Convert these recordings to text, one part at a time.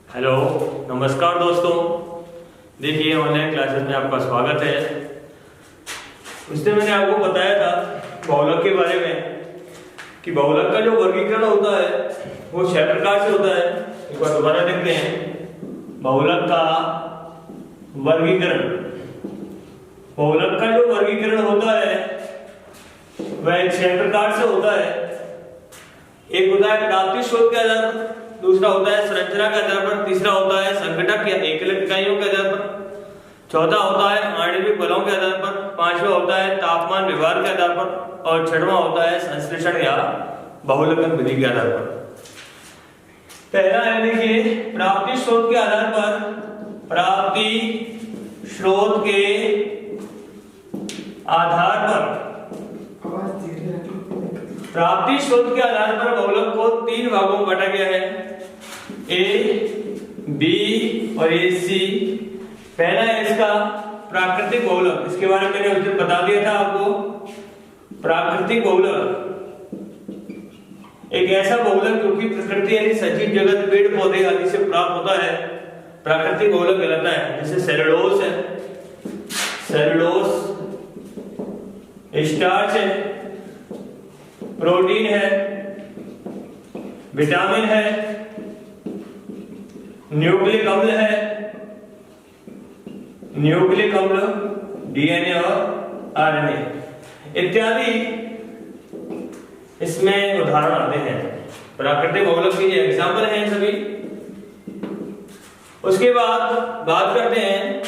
Hello, नमस्कार दोस्तों। देखिए, ऑनलाइन क्लासेस में आपका स्वागत है। उस दिन मैंने आपको बताया था बहुलक के बारे में कि बहुलक का जो वर्गीकरण होता है वो क्षेत्रकार से होता है। एक बार दोबारा देखते हैं। बहुलक का वर्गीकरण, बहुलक का जो वर्गीकरण होता है वह क्षेत्रकार से होता है। एक होता है प्राप्ति स्रोत के आधार पर, दूसरा होता है संरचना के आधार पर, तीसरा होता है संघटक या एकलक इकाइयों के आधार पर, चौथा होता है आणविक बलों के आधार पर, पांचवा होता है तापमान व्यवहार के आधार पर और छठवां होता है संश्लेषण या बहुलकन विधि के आधार पर। पहला है, देखिए, प्राप्ति स्रोत के आधार पर, प्राप्ति स्रोत के आधार पर, प्राप्ति स्रोत के आधार पर बहुलक को तीन भागों में बांटा गया है, ए, बी और ए सी। पहला है इसका प्राकृतिक बहुलक, इसके बारे में मैंने उस दिन बता दिया था आपको। प्राकृतिक बहुलक एक ऐसा बहुलक जो कि प्रकृति यानी सजीव जगत, पेड़ पौधे आदि से प्राप्त होता है, प्राकृतिक बहुलक कहलाता है। जैसे सेलुलोज है, सेलुलोज, स्टार्च है, प्रोटीन है, विटामिन है, न्यूक्लिक अम्ल है, न्यूक्लिक अम्ल, डीएनए और आरएनए इत्यादि इसमें उदाहरण आते हैं। प्राकृतिक बहुलक के ये एग्जाम्पल हैं सभी। उसके बाद बात करते हैं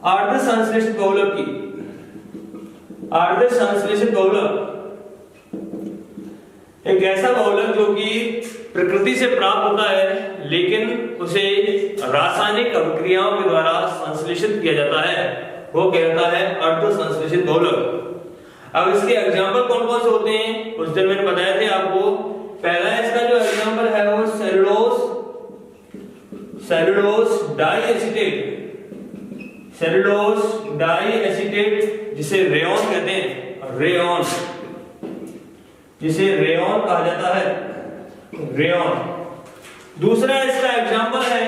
अर्ध संश्लेषित बहुलक की। अर्ध संश्लेषित बहुलक एक ऐसा बहुलक जो कि प्रकृति से प्राप्त होता है लेकिन उसे रासायनिक अभिक्रियाओं के द्वारा संश्लेषित किया जाता है, वो कहलाता है अर्ध संश्लेषित बहुलक। अब इसके एग्जाम्पल कौन कौन से होते हैं उस दिन मैंने बताए थे आपको। पहला इसका जो एग्जाम्पल है वो सेलुलोज, सेलुलोज डाइएसिटेट, सेलुलोज डाइएसिटेट जिसे रेयॉन कहते हैं, रेयॉन, जिसे रेयॉन कहा जाता है, रेयॉन। दूसरा इसका एग्जाम्पल है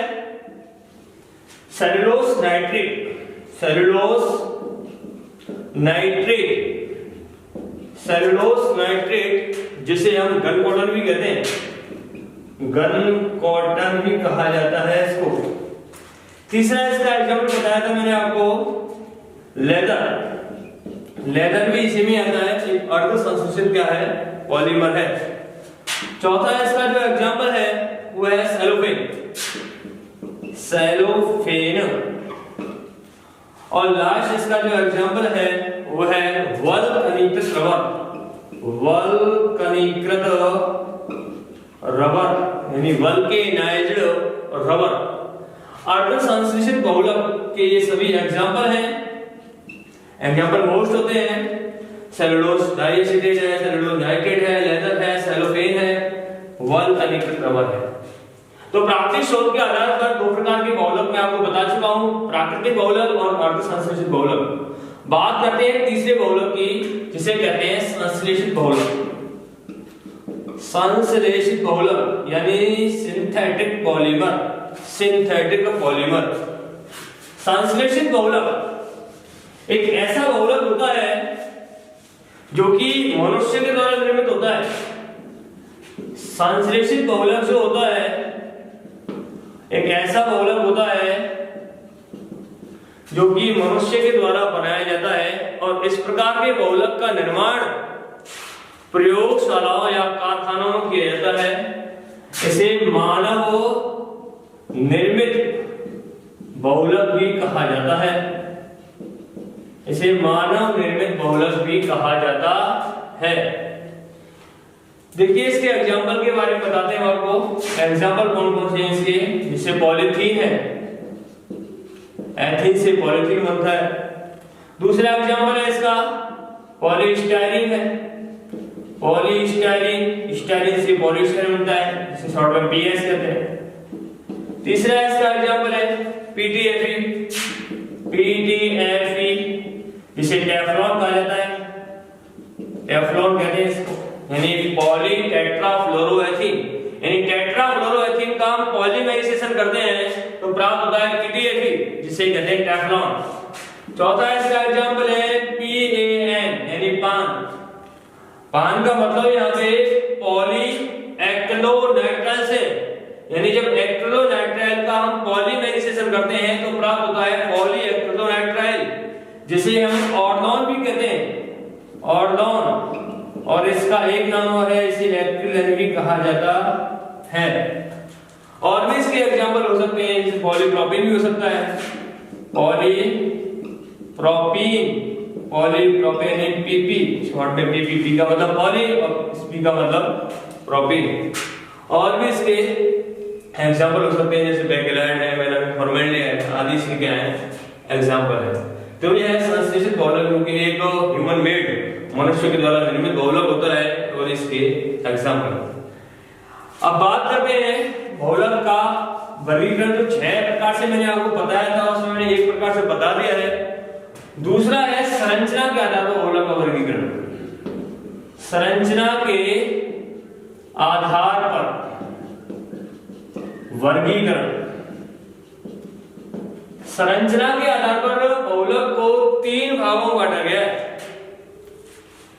cellulose nitrate, cellulose nitrate, cellulose nitrate जिसे हम गन कॉटन भी कहते हैं, गन कॉटन भी कहा जाता है इसको। तीसरा इसका एग्जाम्पल बताया था मैंने आपको लेदर, लेदर भी इसी में आता है, एक अर्ध संश्लेषित क्या है, पॉलीमर है। चौथा इसका जो एग्जाम्पल है वो है सेलोफेन, सेलोफेन। और लास्ट इसका जो एग्जाम्पल है वो है वल्कनीकृत रबर, वल्कनीकृत रबर यानी वल्केनाइज्ड रबर। अर्ध संश्लेषित बहुलक के ये सभी एग्जाम्पल हैं। एग्जाम्पल मोस्ट होते हैं, सेलुलोज डाइएसिटेट है, सेलुलोज नाइट्रेट है, लेदर है, सेलोफेन है, वल्कनीकृत रबर है। तो प्राकृतिक स्रोत के आधार पर दो प्रकार के बहुलक मैं आपको बता चुका हूं, प्राकृतिक बहुलक और अर्ध संश्लेषित बहुलक। बात करते हैं तीसरे बहुलक की जिसे कहते हैं संश्लेषित बहुलक। संश्लेषित बहुलक यानी सिंथेटिक पॉलीमर, सिंथेटिक पॉलीमर। संश्लेषित बहुलक एक ऐसा बहुलक होता है जो कि मनुष्य के द्वारा निर्मित होता है। संश्लेषित बहुलक जो होता है एक ऐसा बहुलक होता है जो कि मनुष्य के द्वारा बनाया जाता है और इस प्रकार के बहुलक का निर्माण प्रयोगशालाओं या कारखानों में किया जाता है। इसे मानव निर्मित बहुलक भी कहा जाता है, इसे मानव निर्मित बहुलक भी कहा जाता है। देखिए इसके एग्जाम्पल के बारे में बताते हैं आपको। एग्जाम्पल कौन कौन से हैं इसके, जिससे पॉलीथीन है, एथीन से पॉलीथीन बनता है। दूसरा एग्जाम्पल है इसका पॉलीस्टाइरीन है, पॉलीस्टाइरीन, स्टाइरीन से पॉलीस्टाइरीन बनता है जिसे शॉर्ट में पीएस कहते हैं। तीसरा इसका एग्जाम्पल है पीटीएफई, पीटीएफई जिसे टेफ्लॉन कहा जाता है, टेफ्लॉन कहते हैं इसको, यानी पॉली टेट्राफ्लोरोएथीन। यानी टेट्राफ्लोरोएथीन का हम पॉलीमराइजेशन करते हैं तो प्राप्त होता है TTFE, जिसे कहते हैं टेफ्लॉन। चौथा इसका एग्जांपल है PAN यानी पान। पान का मतलब यहाँ पे पॉली एक्रिलोनाइट्राइल से, यानी जब एक्रिलोनाइट्राइल का हम पॉलीमराइजेशन करते हैं तो प्राप्त होता है पॉली एक्रिलोनाइट्राइल, जिसे हम ऑर्नोन भी कहते हैं, ऑर्नोन। और इसका एक नाम है इसे एक्रिलेन भी कहा जाता है। और भी इसके एग्जांपल हो सकते हैं, जैसे पॉलीप्रोपीन भी हो सकता है, पॉलीप्रोपीन, पॉलीप्रोपेन PP, शॉर्ट में PPP का मतलब पॉली और SP का मतलब प्रोपीन। और भी इसके एग्जांपल हो सकते हैं, जैसे बेकेलाइड है, फॉर्मेल्डिहाइड आदि इसके क्या है एग्जांपल है। तो यह है संश्लेषित बहुलक, क्योंकि एक ह्यूमन मेड मनुष्य के द्वारा निर्मित बहुलक होता है, और इसके एग्जांपल। अब बात करते हैं बहुलक का वर्गीकरण। तो 6 प्रकार से मैंने आपको बताया था, उसमें मैंने एक प्रकार से बता दिया है। दूसरा है संरचना के आधार पर बहुलक का वर्गीकरण। संरचना के आधार पर वर्गीकरण। संरचना के आधार पर बहुलक को 3 भागों में बांटा गया है।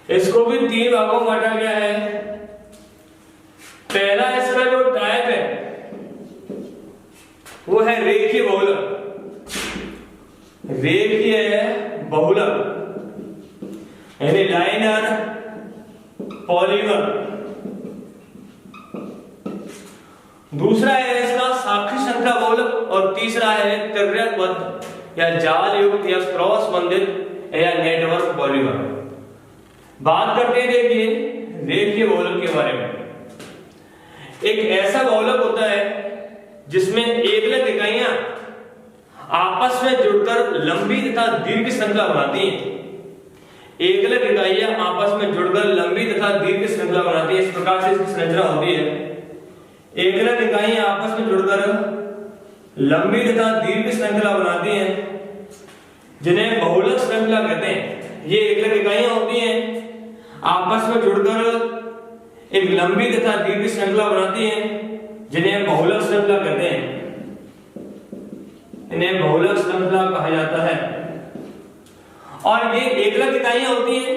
इसको भी 3 भागों में बांटा गया है। पहला इसका जो टाइप है वो है रेखीय बहुलक। रेखीय बहुलक यानी लाइनर पॉलीमर। दूसरा है इसका साक्षी श्रृंखला बहुलक, और तीसरा है तिर्यकबद्ध या जाल युक्त या क्रॉस बंधित या नेटवर्क पॉलीमर। बात करते हैं देखिए रेखीय बहुलक के बारे में। एक ऐसा बहुलक होता है जिसमें एकलक इकाइयां आपस में जुड़कर लंबी तथा दीर्घ श्रृंखला बनाती हैं। एकलक इकाइयां आपस में जुड़कर लंबी तथा दीर्घ श्रृंखला बनाती हैं। इस प्रकार से इसकी संरचना होती है। एकलक इकाइयां आपस में जुड़कर लंबी तथा दीर्घ श्रृंखला बनाती हैं, जिन्हें बहुलक श्रृंखला कहते हैं। ये एकलक इकाइयां होती हैं, आपस में जुड़कर एक लंबी तथा दीर्घ श्रृंखला बनाती हैं, जिन्हें बहुलक श्रृंखला कहते हैं। इन्हें बहुलक श्रृंखला कहा जाता है। और ये एकलक इकाइयां होती हैं।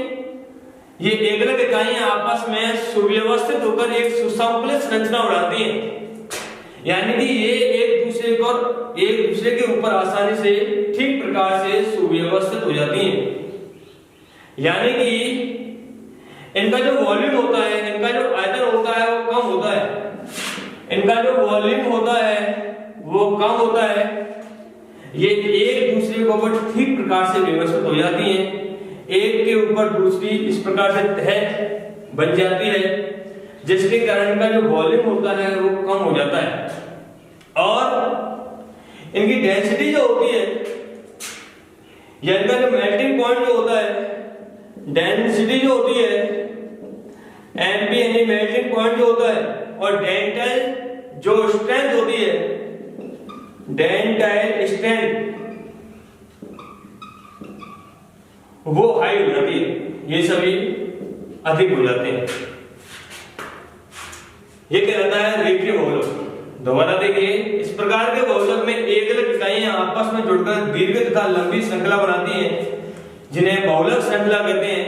ये एकलक इकाइयां आपस में सुव्यवस्थित होकर एक सुसंकलित संरचना बनाती हैं, यानी कि ये एक दूसरे के ऊपर आसानी से ठीक प्रकार से सुव्यवस्थित हो जाती हैं। यानी कि इनका जो वॉल्यूम होता है, इनका जो आयतन होता है वो कम होता है। इनका जो वॉल्यूम होता है वो कम होता है। ये एक दूसरे के ऊपर ठीक प्रकार से व्यवस्थित हो जाती हैं। एक के ऊपर दूसरी इस प्रकार से तह बन जाती है, जिसके कारण इनका जो वॉल्यूम होता है वो कम हो जाता है। और इनकी डेंसिटी जो होती है, या इनका जो मेल्टिंग पॉइंट जो होता है, डेंसिटी जो होती है MP यानी मेल्टिंग पॉइंट जो होता है, और डेंटाइल जो स्ट्रेंथ होती है, डेंटाइल स्ट्रेंथ वो हाई हो जाती है। ये सभी अधिक हो जाते हैं। ये कहलाता है रेखीय बहुलक। दोबारा देखिए, इस प्रकार के बहुलक में एकलक इकाइयां आपस में जुड़कर दीर्घ तथा लंबी श्रृंखला बनाती हैं, जिन्हें बहुलक श्रृंखला कहते हैं।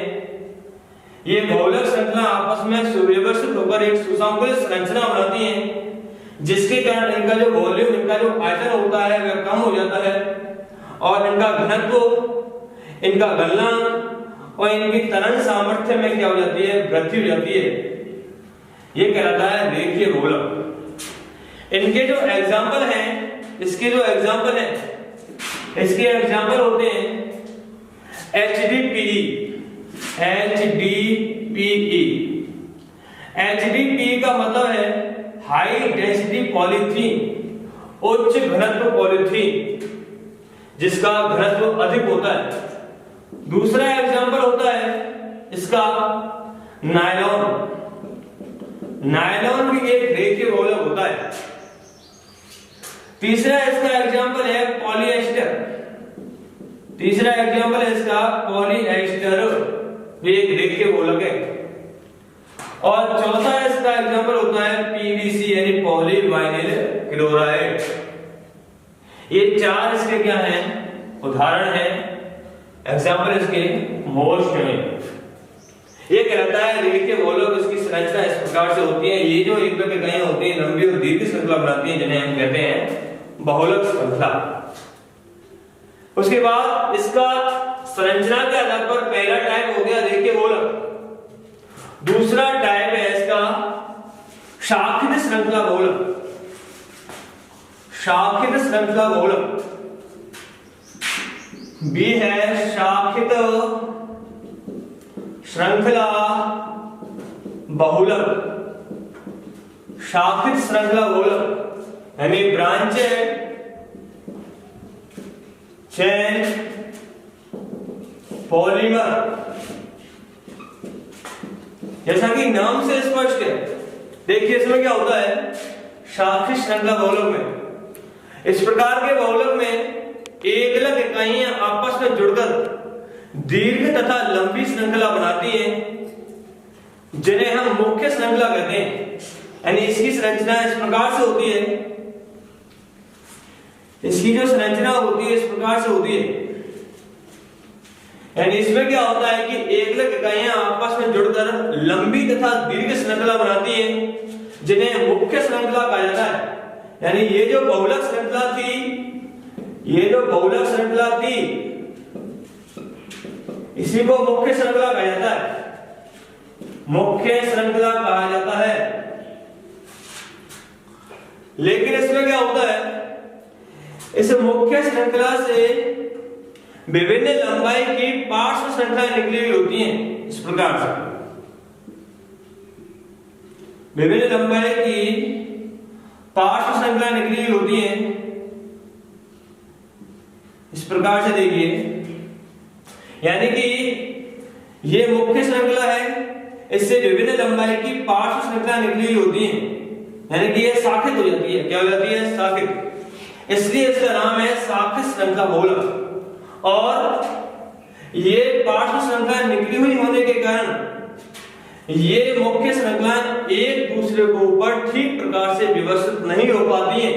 ये बहुलक श्रृंखला आपस में सुव्यवस्थित होकर एक सुसंकलित संरचना बनाती हैं, जिसके कारण इनका जो वॉल्यूम, इनका जो आयतन होता है वह कम हो जाता है, और इनका घनत्व, इनका गलनांक और इनकी त्वरण सामर्थ्य में क्या हो जाती है, वृद्धि हो जाती है। ये कहलाता है रेखीय बहुलक। इनके जो एग्जाम्पल हैं, इसके जो एग्जाम्पल हैं, इसके एग्जाम्पल होते हैं HDPE, HDPE। HDPE का मतलब है हाई डेंसिटी पॉलीथीन, उच्च घनत्व पॉलीथीन, जिसका घनत्व अधिक होता है। दूसरा एग्जांपल होता है इसका नायलॉन। नायलॉन भी एक रेखीय बहुलक होता है। तीसरा इसका एग्जांपल है पॉलिएस्टर। तीसरा एग्जांपल है इसका पॉलिएस्टर, भी एक रेखीय बहुलक है। और चौथा इसका एग्जांपल होता है पीवीसी यानी पॉलीविनाइल क्लोराइड। ये चार इसके क्या हैं, उदाहरण हैं, एग्जांपल इसके मोस्ट में। ये कहता है रेखीय बहुलक इसकी संरचना इस प्रकार से होती है। ये जो एक इकाइयां होती हैं लंबी और दीर्घ श्रृंखला बनाती हैं, जिन्हें हम कहते हैं बहुलक श्रृंखला। उसके बाद इसका संरचना के आधार पर पहला टाइप हो गया रेखीय बहुलक, दूसरा टाइप है इसका शाखित श्रृंखला बहुलक, शाखित श्रृंखला बहुलक। बी है शाखित श्रृंखला बहुलक, शाखित श्रृंखला बहुलक यानी ब्रांचेड चेन पॉलीमर। जैसा कि नाम से स्पष्ट है, देखिए इसमें क्या होता है, शाखित श्रृंखला बहुलक में इस प्रकार के बहुलक में एकलक इकाइयां आपस में जुड़कर दीर्घ तथा लंबी श्रृंखला बनाती हैं, जिन्हें हम मुख्य श्रृंखला कहते हैं। यानी इसकी संरचना इस प्रकार से होती है, इसकी जो संरचना होती है इस प्रकार से होती है। यानी इसमें क्या होता है कि एकलक इकाइयां आपस में जुड़कर लंबी तथा दीर्घ श्रृंखला बनाती हैं, जिन्हें मुख्य श्रृंखला कहा जाता है। यानी ये जो बहुलक श्रृंखला थी, ये जो बहुलक श्रृंखला थी, इसी को मुख्य श्रृंखला कहा जाता है, मुख्य श्रृंखला कहा जाता है। लेकिन इसमें क्या होता है, इस मुख्य श्रृंखला से विभिन्न लंबाई की पार्श्व श्रृंखलाएं निकली हुई होती हैं। इस प्रकार से विभिन्न लंबाई की पार्श्व श्रृंखलाएं निकली हुई होती हैं, इस प्रकार से देखिए। यानी कि ये मुख्य श्रृंखला है, इससे विभिन्न लंबाई की पार्श्व श्रृंखला निकली हुई होती हैं, यानी कि ये शाखित हो जाती है। क्या हो जाती है, शाखित। इसलिए इसका नाम है शाखित श्रृंखला बहुलक। और ये पार्श्व श्रृंखला निकली हुई होने के कारण ये मुख्य श्रृंखलाएं एक दूसरे के ऊपर ठीक प्रकार से व्यवस्थित नहीं हो पाती हैं।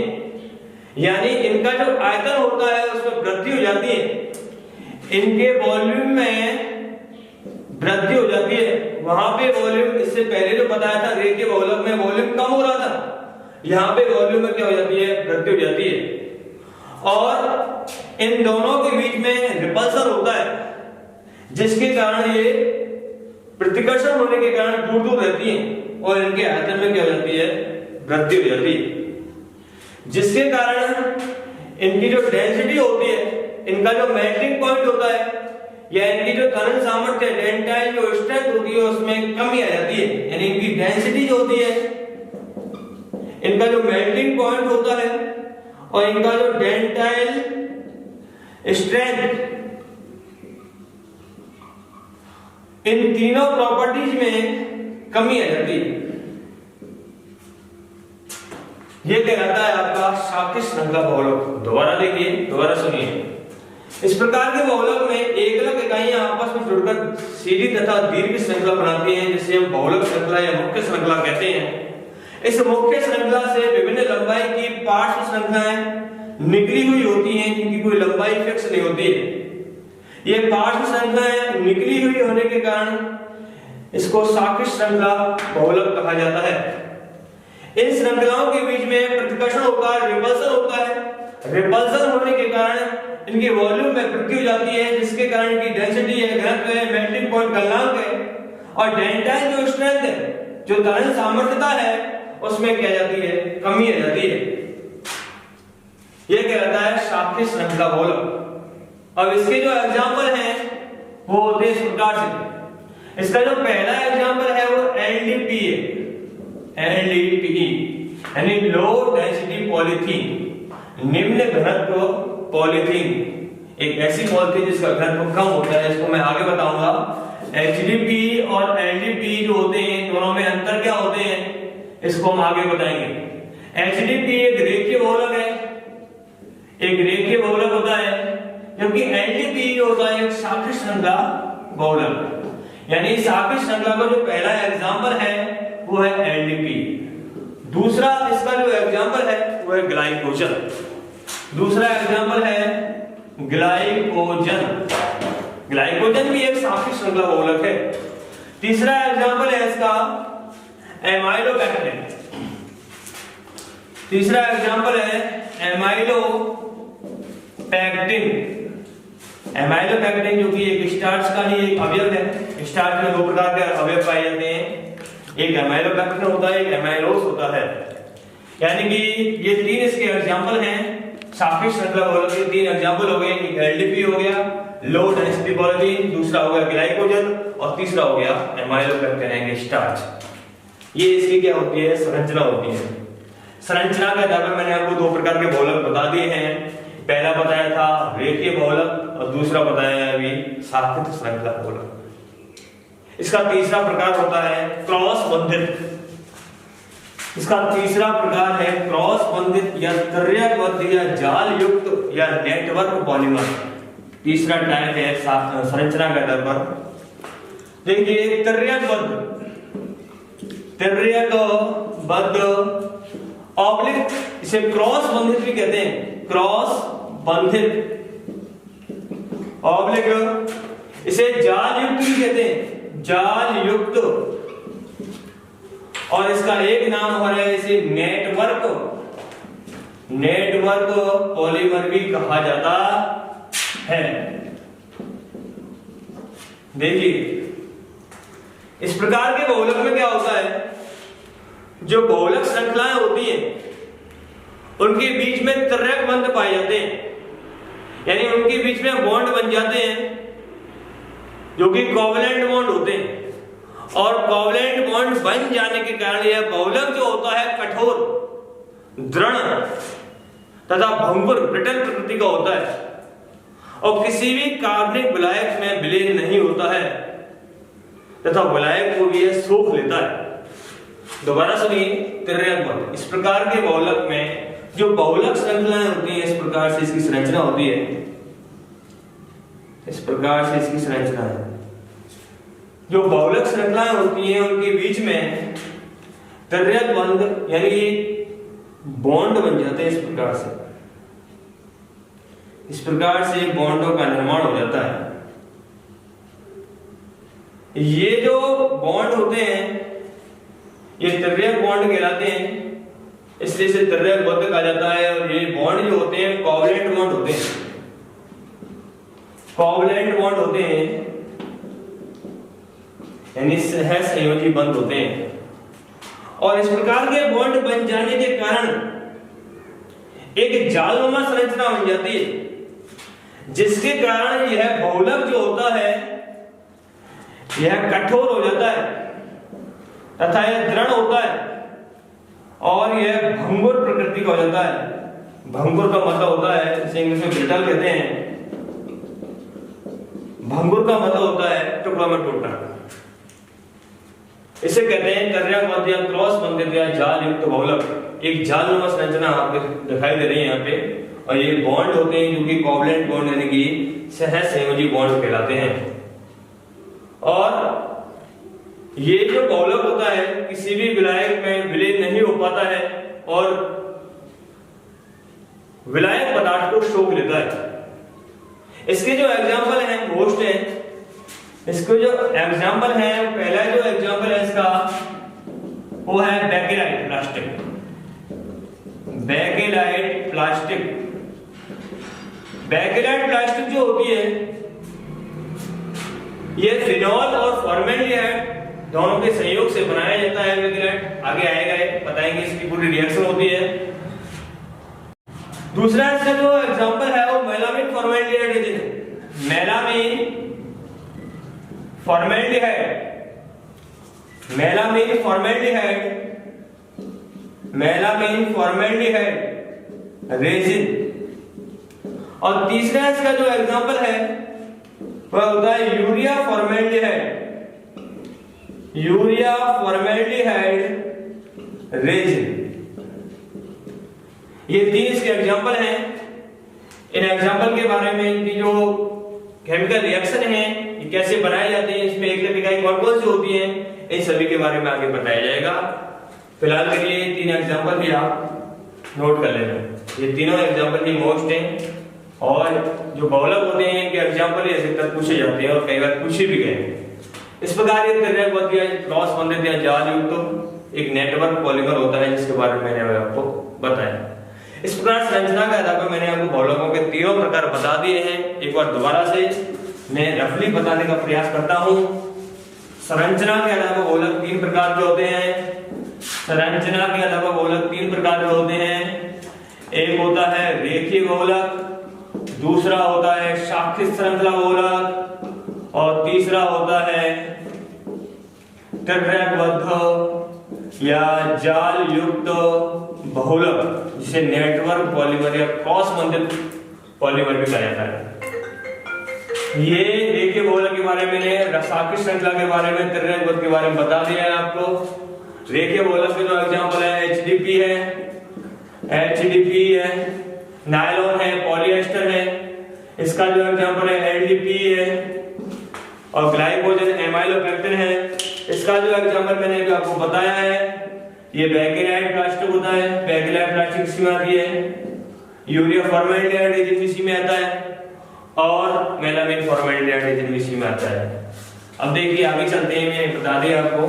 यानी इनका जो आयतन होता है उसमें वृद्धि हो जाती है, इनके वॉल्यूम में वृद्धि हो जाती है। वहां पे वॉल्यूम, इससे पहले जो बताया था रेखीय बहुलक में वॉल्यूम कम हो रहा था, यहाँ पे वॉल्यूम में क्या हो जाती है, वृद्धि हो जाती है। और इन दोनों के बीच में रिपल्सन होता है, जिसके कारण ये प्रतिकर्षण होने के कारण दूर दूर रहती हैं और इनके आयतन में क्या हो जाती है, वृद्धि हो जाती है। जिसके कारण इनकी जो डेंसिटी होती है, इनका जो मेल्टिंग पॉइंट होता है, या इनकी जो त्वरण सामर्थ्य डेंटाइल जो स्ट्रेंथ होती है उसमें कमी आ जाती है। यानी इनकी डेंसिटी जो होती है, इनका जो मेल्टिंग पॉइंट होता है और इनका जो डेंटाइल स्ट्रेंथ, इन तीनों प्रॉपर्टीज में कमी आ जाती है। ये कहलाता है आपका शाखित श्रृंखला बहुलक। दोबारा देखिए, दोबारा सुनिए। इस प्रकार के बहुलक में एकलक इकाइयां आपस में जुड़कर सीधी तथा दीर्घ श्रृंखला बनाती हैं, जिसे हम बहुलक श्रृंखला या मुख्य श्रृंखला कहते हैं। इस मुख्य श्रृंखला से विभिन्न लंबाई की पार्श्व श्रृंखलाएं निकली हुई होती हैं, जिनकी कोई लंबाई फिक्स नहीं होती है। ये पार्श्व श्रृंखलाएं निकली हुई होने के कारण इसको शाखित श्रृंखला बहुलक कहा जाता है। इन श्रृंखलाओं के बीच में प्रतिकर्षण होता है, रिपल्सन होता है। रिपल्सन होने के कारण इनके वॉल्यूम में वृद्धि हो जाती है, जिसके कारण इनकी डेंसिटी है, घनत्व है, मेल्टिंग पॉइंट गलनांक है, और डेंटाइल जो स्ट्रेंथ है, जो त्वरण सामर्थ्यता है, उसमें क्या जाती है, कमी आ जाती है। यह कहलाता है शाखित श्रृंखला बहुलक। अब इसके जो एग्जांपल हैं वो होते हैं इस प्रकार से। इसका जो पहला एग्जांपल है वो एलडीपी है, एलडीपी यानी लो डेंसिटी पॉलीथीन, निम्न घनत्व पॉलीथीन। एक ऐसी पॉलीथीन जिसका घनत्व कम होता है, इसको मैं आगे बताऊंगा। एचडीपी और एलडीपी जो होते हैं, दोनों में अंतर क्या होते हैं, इसको हम आगे बताएंगे। एचडीपी एक रेखीय बहुलक है, एक रेखीय बहुलक होता है, जबकि एलडीपी होता है एक शाखित श्रृंखला बहुलक। यानी सापेक्ष श्रृंखला का जो पहला एग्जांपल है वो है एलडीपी। दूसरा इसका जो एग्जांपल है वो है ग्लाइकोजन। दूसरा एग्जांपल है ग्लाइकोजन। ग्लाइकोजन भी एक सापेक्ष श्रृंखला बहुलक है। तीसरा एग्जांपल है इसका एमाइलोपेक्टिन। तीसरा एग्जांपल है एमाइलोपेक्टिन। एमाइलोपेक्टिन जो कि एक स्टार्च का ही एक अवयव है। स्टार्च में दो प्रकार के अवयव पाए जाते हैं, एक एमाइलोपेक्टिन होता है, एक एमाइलोज होता है। यानी कि ये तीन इसके एग्जांपल हैं सापेक्ष श्रृंखला बहुलक के। तीन एग्जांपल हो गए, एक एलडीपी हो गया लो डेंसिटी पॉलीथीन, दूसरा हो गया ग्लाइकोजन और तीसरा हो गया एमाइलोपेक्टिन यानी स्टार्च। ये इसकी क्या होती है, संरचना होती है। संरचना के आधार पर मैंने आपको दो प्रकार के बहुलक बता दिए हैं। पहला बताया था रेखीय बहुलक और दूसरा बताया है अभी सापेक्ष श्रृंखला बहुलक। इसका तीसरा प्रकार होता है क्रॉस बंधित। इसका तीसरा प्रकार है क्रॉस बंधित या तृतीयबद्ध या जाल युक्त या नेटवर्क पॉलीमर। तीसरा टाइप है संरचना के आधार पर। देखिए तृतीयबद्ध ऑब्लिक, इसे क्रॉस बंधित भी कहते हैं, क्रॉस बंधित ऑब्लिक, इसे जाल युक्त भी कहते हैं, जाल युक्त। और इसका एक नाम हो रहा है इसे नेटवर्क पॉलीमर भी कहा जाता है। देखिए इस प्रकार के बहुलक में क्या होता है, जो बहुलक श्रृंखलाएं होती हैं उनके बीच में त्रिक बंध पाए जाते हैं, यानी उनके बीच में बॉन्ड बन जाते हैं जो कि कोवलेंट बॉन्ड होते हैं। और कोवलेंट बॉन्ड बन जाने के कारण यह बहुलक जो होता है कठोर, दृढ़ तथा भंगुर ब्रिटल प्रकृति का होता है और किसी भी कार्बनिक विलायक में विलीन नहीं होता है तथा विलायक को भी यह सोख लेता है। दोबारा सुनिए, तृतीयबद्ध, इस प्रकार के बहुलक में जो बहुलक श्रृंखलाएं होती हैं इस प्रकार से इसकी संरचना होती है, इस प्रकार से इसकी संरचना है। जो बहुलक श्रृंखलाएं होती हैं उनके बीच में तृतीयबद्ध यानी बॉन्ड बन जाते हैं। इस प्रकार से बॉन्डों का निर्माण हो जाता है। ये जो बॉन्ड होते हैं ये तृतीयक बॉन्ड कहलाते हैं, इसलिए इसे तृतीयबद्ध कहा जाता है। और ये बॉन्ड जो होते हैं कोवलेंट बॉन्ड होते हैं, कोवलेंट बॉन्ड होते हैं यानी सहसंयोजी बंध होते हैं। और इस प्रकार के बॉन्ड बन जाने के कारण एक जालनुमा संरचना बन जाती है, जिसके कारण यह बहुलक जो होता है यह कठोर हो जाता है तथा यह दृढ़ होता है और यह भंगुर प्रकृति का हो जाता है। भंगुर का मतलब होता है, इसे इंग्लिश में ब्रिटल कहते हैं। भंगुर का मतलब होता है टुकड़ा में टूटना। इसे कहते हैं तृतीयबद्ध या क्रॉस बंधित या जाल युक्त बहुलक। एक जालनुमा संरचना आपको दिखाई दे रही है यहाँ पे, और ये बॉन्ड होते हैं जो कि कोवलेंट बॉन्ड यानी कि सहसंयोजी बॉन्ड कहलाते हैं। और ये जो बहुलक होता है किसी भी विलायक में विलीन नहीं हो पाता है और विलायक पदार्थ को सोख लेता है। इसके जो एग्जाम्पल हैं मोस्ट है, इसको जो एग्जाम्पल है, पहला जो एग्जाम्पल है इसका वो है bakelite plastic. Bakelite plastic, bakelite plastic जो होती है ये फिनॉल और फॉर्मेल्डिहाइड दोनों के संयोग से बनाया जाता है। बेकेलाइट आगे आएगा, बताएंगे इसकी पूरी रिएक्शन होती है। दूसरा इसका जो एग्जाम्पल है वो मेलामिन फॉर्मेल्डिहाइड है। Melamine formaldehyde, melamine formaldehyde resin. और तीसरा इसका जो एग्जाम्पल है वह होता है यूरिया फॉर्मेल्डिहाइड रेजिन। ये तीन इसके एग्जाम्पल हैं। इन एग्जाम्पल के बारे में इनकी जो केमिकल रिएक्शन है कैसे बनाए जाते हैं, इसमें एकलक इकाई कौन कौन सी होती हैं, इन सभी के बारे में आगे बताया जाएगा। फिलहाल के लिए 3 एग्जांपल भी आप नोट कर लेना। ये तीनों एग्जांपल ही मोस्ट हैं और जो बहुलक होते हैं इनके एग्जांपल ही अधिकतर पूछे जाते हैं और कई बार पूछे भी गए। इस प्रकार ये क्रॉस बंधित या जाल युक्त एक नेटवर्क पॉलीमर होता है जिसके बारे में मैंने आपको बताया। इस प्रकार संरचना के आधार पर मैंने आपको बहुलकों के तीनों प्रकार बता दिए हैं। एक बार दोबारा से मैं रफली बताने का प्रयास करता हूं। संरचना के आधार पर बहुलक 3 प्रकार के होते हैं। संरचना के आधार पर बहुलक 3 प्रकार के होते हैं। एक होता है रेखीय बहुलक, दूसरा होता है शाखित श्रृंखला बहुलक और तीसरा होता है त्रिरेखबद्ध या जाल युक्त बहुलक, जिसे नेटवर्क पॉलीमर या क्रॉस बंधित पॉलीमर भी कहा जाता है। ये रेखीय बहुलक के बारे में, शाखित श्रृंखला के बारे में, त्रिरेखबद्ध के बारे में बता दिया है आपको। रेखीय बहुलक के जो एग्जांपल है HDP है, नायलॉन है, पॉलिएस्टर है। इसका जो एग्जांपल है LDPE है और ग्लाइकोजन एमाइलोपेक्टिन है। इसका जो एग्जांपल मैंने अभी आपको बताया है ये बेकेलाइट प्लास्टिक होता है, बेकेलाइट प्लास्टिक इसी में आती है। यूरिया फॉर्मेल्डिहाइड एजेंट इसी में आता है और मेलामिन फॉर्मेल्डिहाइड एजेंट इसी में आता है। अब देखिए आगे चलते हैं, मैं बता दिया आपको।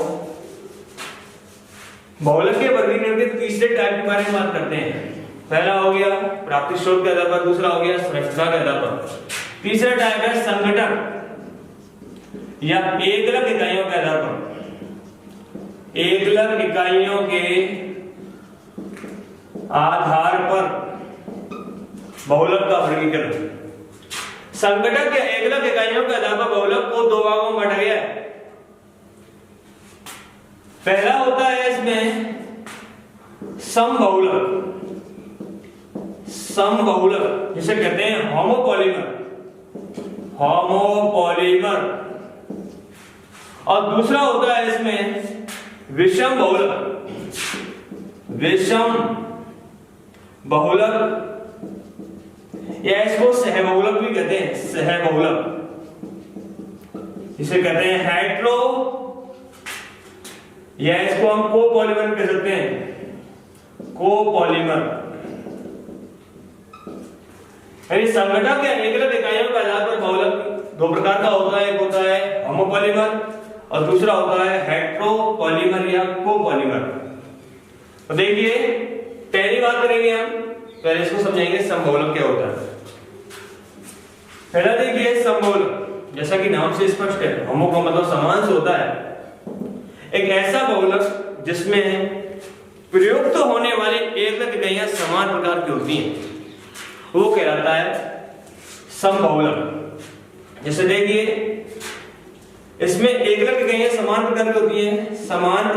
बहुलक के वर्गीकरण के तीसरे टाइप के बारे में बात करते हैं। पहला हो गया प्राप्ति स्रोत के आधार पर, दूसरा हो गया संरचना के आधार पर, तीसरा टाइप है संगठन या एकलक इकाइयों के आधार पर। एकलक इकाइयों के आधार पर बहुलक का वर्गीकरण। संगठक या एकलक इकाइयों के आधार पर बहुलक को 2 भागों में बांटा गया है। पहला होता है इसमें समबहुलक, समबहुलक जिसे कहते हैं होमोपॉलीमर, होमोपॉलीमर। और दूसरा होता है इसमें विषम बहुलक, विषम बहुलक या इसको सहबहुलक भी कहते हैं, सहबहुलक जिसे कहते हैं हेट्रो या इसको हम कोपॉलीमर कह सकते हैं, कोपॉलीमर। यानी संगठक या एकलक इकाइयों के आधार पर बहुलक 2 प्रकार का होता है। एक होता है होमोपॉलीमर और दूसरा होता है हेट्रोपॉलीमर या कोपॉलीमर। तो देखिए पहली बात करेंगे हम, पहले इसको समझेंगे समबहुलक क्या होता है। पहला देखिए समबहुलक, जैसा कि नाम से स्पष्ट है, होमो का मतलब समान से होता है। एक ऐसा बहुलक जिसमें प्रयुक्त होने वाली एकलक इकाइयां समान प्रकार की होती हैं वो कहलाता है समबहुलक। जैसे देखिए इसमें एकलक इकाइयां समान प्रकार की होती हैं, समान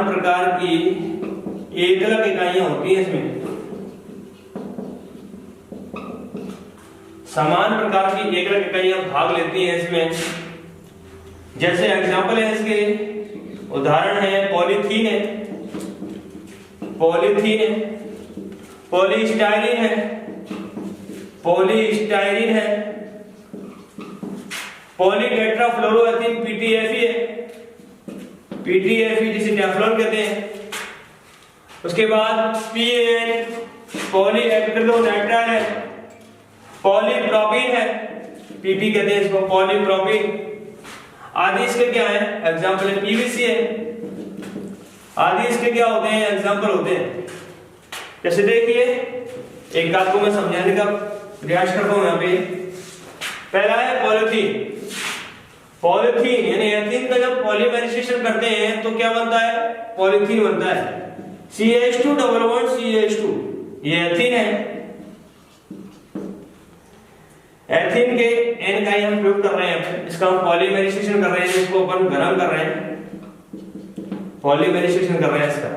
प्रकार की एकलक इकाइयां होती हैं। इसमें समान प्रकार की एकलक इकाइयां भाग लेती हैं इसमें। जैसे एग्जांपल है इसके, उदाहरण है पॉलीथीन है, पॉलीथीन है, पॉलीस्टाइरीन है, पॉलीस्टाइरीन है, पॉलीटेट्राफ्लोरोएथीन PTFE है, PTFE जिसे टेफ्लॉन कहते हैं। उसके बाद PAN पॉलीएक्रिलोनाइट्राइल है, पॉलीप्रोपीन है, PP कहते हैं इसको, पॉलीप्रोपीन आदि इसके क्या है एग्जांपल है। PVC है आदि इसके क्या होते हैं एग्जांपल होते हैं। जैसे देखिए एक बात को मैं समझाने का प्रयास करता हूं यहाँ पे। पहला है पॉलीथीन। पॉलीथीन यानी एथीन का जब पॉलीमराइजेशन करते हैं तो क्या बनता है, पॉलीथीन बनता है। CH2 डबल बॉन्ड CH2 ये एथीन है। एथीन के एन का ही हम प्रयोग कर रहे हैं, इसका हम पॉलीमराइजेशन कर रहे हैं, इसको अपन गर्म कर रहे हैं, पॉलीमराइजेशन कर रहे हैं इसका,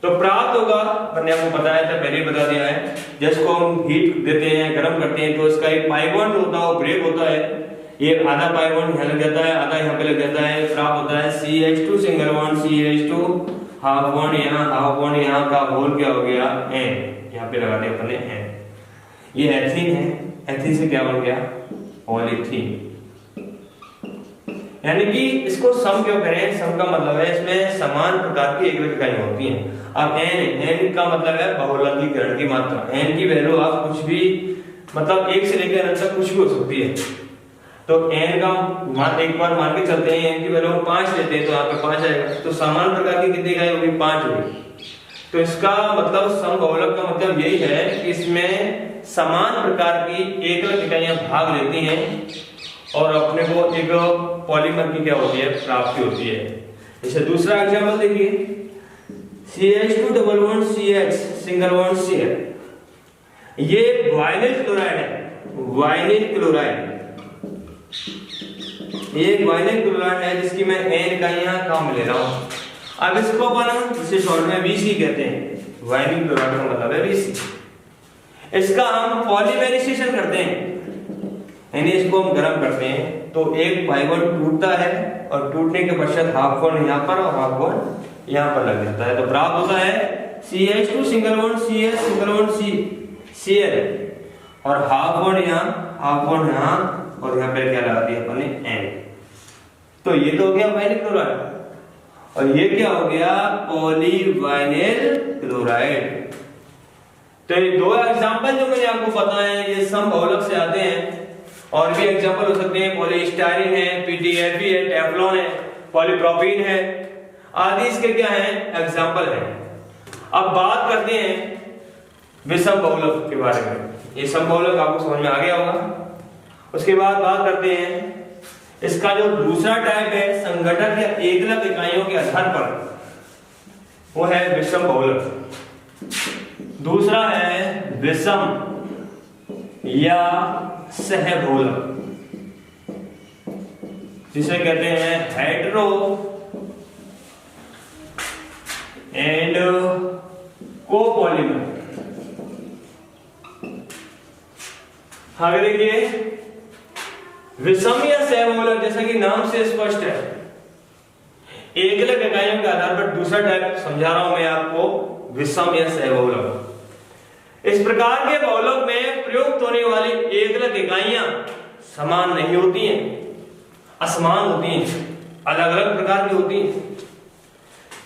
तो प्राप्त होगा। मैंने आपको बताया था, पहले बता दिया है, जिसको हम हीट देते हैं, गर्म करते हैं, तो इसका एक पाई बॉन्ड होता है वो ब्रेक होता है। ये आधा पाई बॉन्ड यहाँ लग जाता है, आधा यहाँ पे लग जाता है, प्राप्त होता है CH2 single bond CH2, half bond यहाँ, हाफ बॉन्ड यहाँ का होल क्या हो गया N, यहाँ पे लगा दिया अपने N। ये एथीन है। एथी से क्या बन गया, पॉलीथीन। यानी कि इसको सम क्यों करें, सम का मतलब है इसमें समान प्रकार की एकल इकाइयां होती हैं। अब n का मतलब है बहुलकीकरण की मात्रा। n की वैल्यू आप कुछ भी मतलब 1 से लेकर अनंत तक कुछ भी हो सकती है। तो n का मान एक बार मान के चलते हैं, n की वैल्यू 5 लेते हैं तो यहाँ पे 5 आएगा। तो समान प्रकार की कितनी इकाई होगी, 5 होगी। तो इसका मतलब समबहुलक का मतलब यही है कि इसमें समान प्रकार की एकल इकाइयां भाग लेती हैं और अपने को एक पॉलीमर की क्या होती है, प्राप्ति होती है। जैसे दूसरा एग्जांपल देखिए, CH2 double bond CH single bond Cl, ये वाइनिल क्लोराइड है। वाइनिल क्लोराइड, ये वाइनिल क्लोराइड है जिसकी मैं n इकाइयां काम ले रहा हूं। अब इसको अपन जिसे शॉर्ट में Vc कहते हैं, वाइनिल क्लोराइड का मतलब है Vc। इसका हम पॉलीमेराइजेशन करते हैं, यानी इसको हम गर्म करते हैं तो एक पाई बॉन्ड टूटता है और टूटने के पश्चात हाफ बॉन्ड यहाँ पर और हाफ बॉन्ड यहाँ पर लग जाता है। तो प्राप्त होता है CH2 single bond CS single bond Cl और हाफ बॉन्ड यहाँ, हाफ बॉन्ड यहाँ और यहाँ पे क्या लगा दिया अपने N। तो ये तो हो गया वाइनिल क्लोराइड और ये क्या हो गया, पॉलीवाइनिल क्लोराइड। तो ये दो एग्जांपल जो मैंने आपको बताए हैं ये समबहुलक से आते हैं। और भी एग्जांपल हो सकते हैं, पॉलीस्टाइरीन है, PTFE है, टेफ्लॉन है, पॉलीप्रोपीन है आदि इसके क्या है, एग्जांपल है। अब बात करते हैं विषमबहुलक के बारे में। ये समबहुलक आपको समझ में आ गया होगा। उसके बाद बात करते हैं इसका जो दूसरा टाइप है संघटक या एकलक इकाइयों के आधार पर, वो है विषमबहुलक। दूसरा है विषम या सहबहुलक, जिसे कहते हैं हेटेरो एंड कोपॉलीमर। आगे देखिए, विषम या सहबहुलक जैसा कि नाम से स्पष्ट है, एकलक इकाइयों के आधार पर दूसरा टाइप समझा रहा हूं मैं आपको, विषम या सहबहुलक। इस प्रकार के बहुलक में प्रयुक्त होने वाली एकलक इकाइयां समान नहीं होती हैं, असमान होती हैं, अलग अलग प्रकार की होती हैं।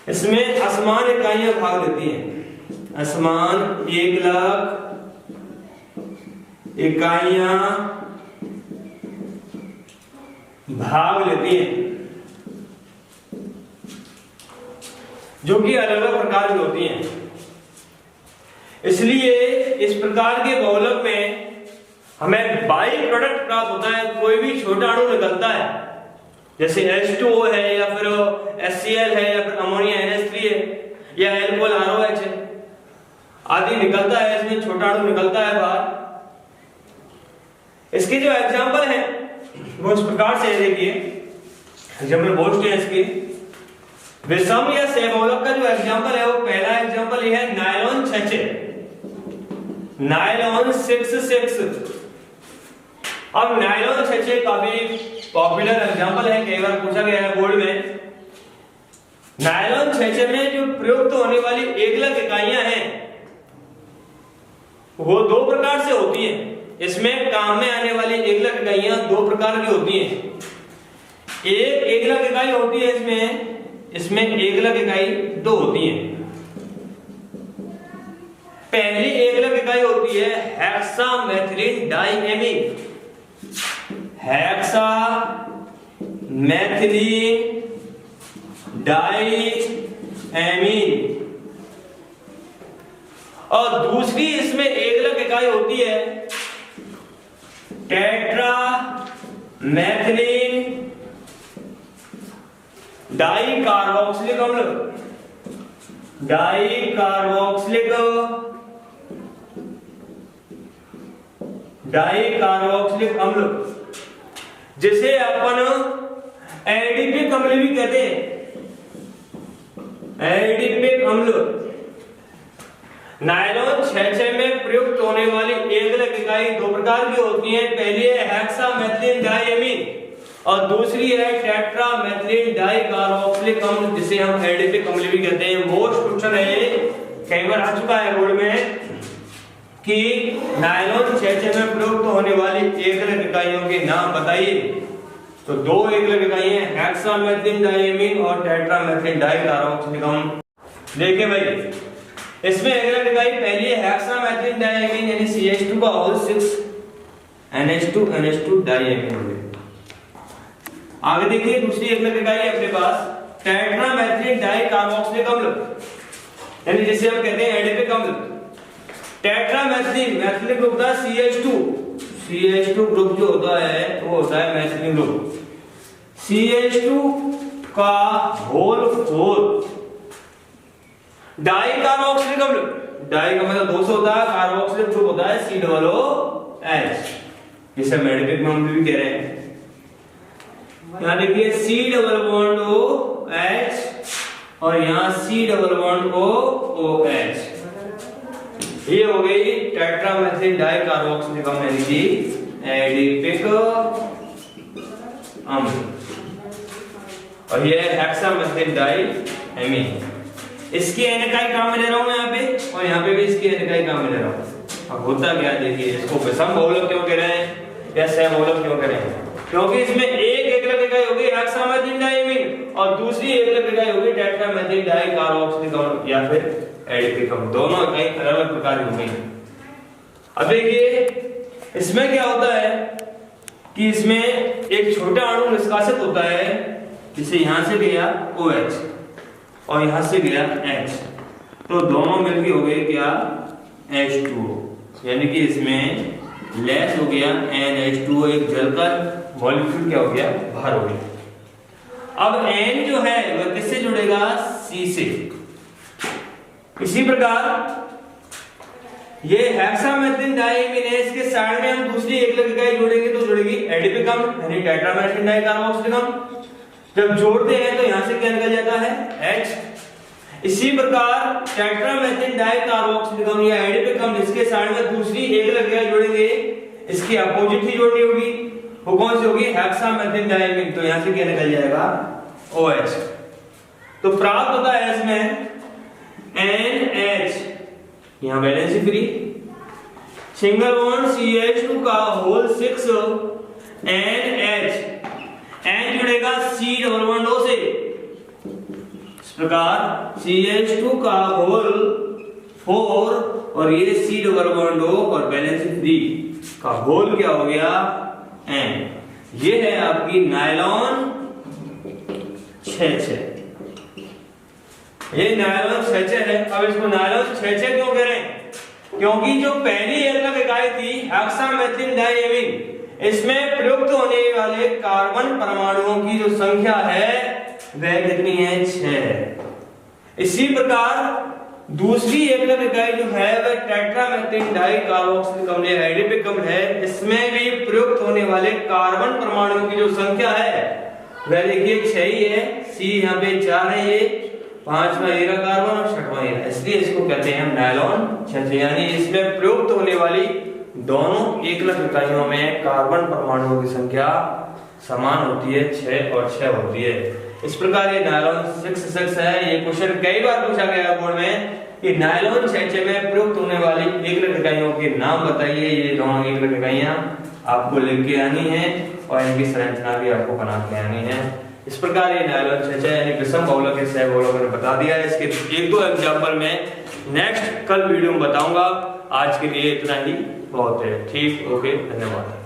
इसमें असमान इकाइयां भाग लेती हैं, असमान एकलक इकाइयां भाग लेती हैं जो कि अलग अलग प्रकार की होती हैं। इसलिए इस प्रकार के बहुलक में हमें बाई प्रोडक्ट प्राप्त होता है, कोई भी छोटा अणु निकलता है, जैसे H2O है या फिर HCl है या फिर अमोनिया NH3 है या अल्कोहल ROH है आदि निकलता है, इसमें छोटा अणु निकलता है बाहर। इसके जो एग्जांपल है वो इस प्रकार से देखिए, एग्जांपल बोलते हैं इसके विषम या सहबहुलक का जो एग्जांपल है वो पहला एग्जांपल ये है नायलॉन 6 नायलॉन 6 अब नायलॉन 6 काफी पॉपुलर एग्जांपल है, कई बार पूछा गया है बोर्ड में। नायलॉन 6 में जो प्रयुक्त होने वाली एकलक इकाइयां हैं वो दो प्रकार से होती हैं। इसमें काम में आने वाली एकलक इकाइयां दो प्रकार की होती हैं। एक एकलक इकाई होती है इसमें एकलक इकाई दो होती है। पहली एकलक इकाई होती है हेक्सामेथिलीन डाइएमीन, हेक्सामेथिलीन डाइएमीन। और दूसरी इसमें एकलक इकाई होती है टेट्रामेथिलीन डाइकार्बोक्सिलिक अम्ल, डाइकार्बोक्सिलिक अम्ल, जिसे अपन एडिपिक अम्ल भी कहते हैं। एडिपिक अम्ल नायलॉन 6 में प्रयुक्त होने वाली एकलक इकाई दो प्रकार की होती है। पहली है हेक्सामेथिलीन डाइएमीन और दूसरी है टेट्रामेथिलीन डाइकार्बोक्सिलिक अम्ल, जिसे हम एडिपिक अम्ल भी कहते हैं। मोस्ट क्वेश्चन है ये, कई बार आ चुका है बोर्ड में। कि नायलॉन 6 में प्रयुक्त होने वाली एकलक इकाइयों के नाम बताइए। तो दो एकलक इकाइयां हेक्सामेथिल डायमीन और टेट्रामेथिल डाइकार्बोक्सिलिकम। देखिए भाई, इसमें एकलक इकाई पहली है हेक्सामेथिल डायमीन यानी CH2 का होल 6 NH2 डायमीन। आगे देखिए दूसरी एकलक इकाई है अपने पास टेट्रामेथिल डाइकार्बोक्सिलिक अम्ल यानी जिसे हम कहते हैं एडिपिक अम्ल। टेट्रामेथिल मैथिलिक ग्रुप का CH2 ग्रुप जो होता है वो होता है मैथिलिक ग्रुप। CH2 का होल 4 डाइकार्बोक्सिलिक अम्ल, डाई का मतलब 2 से होता है, कार्बोक्सिलिक ग्रुप होता है COOH, जिसे हम एडिपिक अम्ल भी कह रहे हैं। यहाँ देखिए COOH और यहाँ COOH, ये हो गई टेट्रामेथिल डाइकार्बोक्सिलिक अम्ल यानी कि एडिपिक अम्ल, और ये हेक्सामेथिल डाइएमीन। इसकी एन इकाई काम में ले रहा हूं यहाँ पे, और यहाँ पे भी इसकी एन इकाई काम में ले रहा हूं। अब होता क्या देखिए, इसको विषम बहुलक क्यों कह रहे हैं या सहबहुलक क्यों कह रहे हैं? क्योंकि इसमें एक एकलक इकाई होगी हेक्सामेथिल डाइएमीन और दूसरी एकलक इकाई होगी टेट्रामेथिल डाइकार्बोक्सिलिक अम्ल या फिर एडिपिक अम्ल। दोनों इकाई अलग-अलग प्रकार की होंगी। अब देखिए इसमें क्या होता है कि इसमें एक छोटा अणु निष्कासित होता है, जिसे यहां से गया OH और यहां से गया H, तो दोनों मिलके हो गए क्या H2O, यानी कि इसमें लेस हो गया NH2O, एक जलकर मॉलिक्यूल क्या हो गया बाहर हो गया। अब N जो है वह किससे जुड़ेगा? C से। इसी प्रकार ये हेक्सामेथिल डाइएमीन है, इसके साइड में हम दूसरी एकलक इकाई जोड़ेंगे तो जुड़ेगी एडिपिक अम्ल यानी टेट्रामेथिल डाइकार्बोक्सिलिक अम्ल। जब जोड़ते हैं तो यहां से क्या निकल जाता है H। इसी प्रकार टेट्रामेथिल डाइकार्बोक्सिलिक अम्ल या एडिपिक अम्ल, इसके साइड में दूसरी एकलक इकाई जोड़ेंगे, इसकी अपोजिट ही जोड़नी होगी, वो कौन सी होगी? हेक्सामेथिल डाइएमीन, तो यहां से क्या निकल जाएगा OH। तो प्राप्त होता है इसमें NH, यहां valency free, single bond CH2 का होल 6 NH, N जुड़ेगा C+O से। इस प्रकार CH2 का होल 4 और ये C+O और वैलेंसी फ्री का होल क्या हो गया N। ये है आपकी नायलॉन 6, ये नायलॉन 6 है। अब इसको नायलॉन 6 क्यों कह रहे हैं? क्योंकि जो पहली एकलक इकाई थी हेक्सामेथिल डाइएमीन, इसमें प्रयुक्त होने वाले कार्बन परमाणुओं की जो संख्या है वह कितनी है? 6। इसी प्रकार दूसरी एकलक इकाई जो है वह टेट्रामेथिल डाइकार्बोक्सिलिक अम्ल या एडिपिक अम्ल है, इसमें भी प्रयुक्त होने वाले कार्बन परमाणुओं की जो संख्या है वह देखिए 6 ही है। C यहाँ पे 4 है, ये 5वां हीरा कार्बन और 6वां हीरा, इसलिए इसको कहते हैं हम नायलॉन 6, यानी इसमें प्रयुक्त होने वाली दोनों एकलक इकाइयों में कार्बन परमाणुओं की संख्या समान होती है, 6 और 6 होती है। इस प्रकार ये नायलॉन 6 है। ये क्वेश्चन कई बार पूछा गया बोर्ड में कि नायलॉन 6 में प्रयुक्त होने वाली एकलक इकाइयों के नाम बताइए। ये दोनों एकलक इकाइयां आपको लिख के आनी है और इनकी संरचना भी आपको बना के आनी है। इस प्रकार ये नायलॉन 6 यानी विषम बहुलक है, सहबहुलक मैंने बता दिया है। इसके 1-2 एग्जांपल में नेक्स्ट कल वीडियो में बताऊंगा। आज के लिए इतना ही बहुत है। ठीक, ओके, धन्यवाद।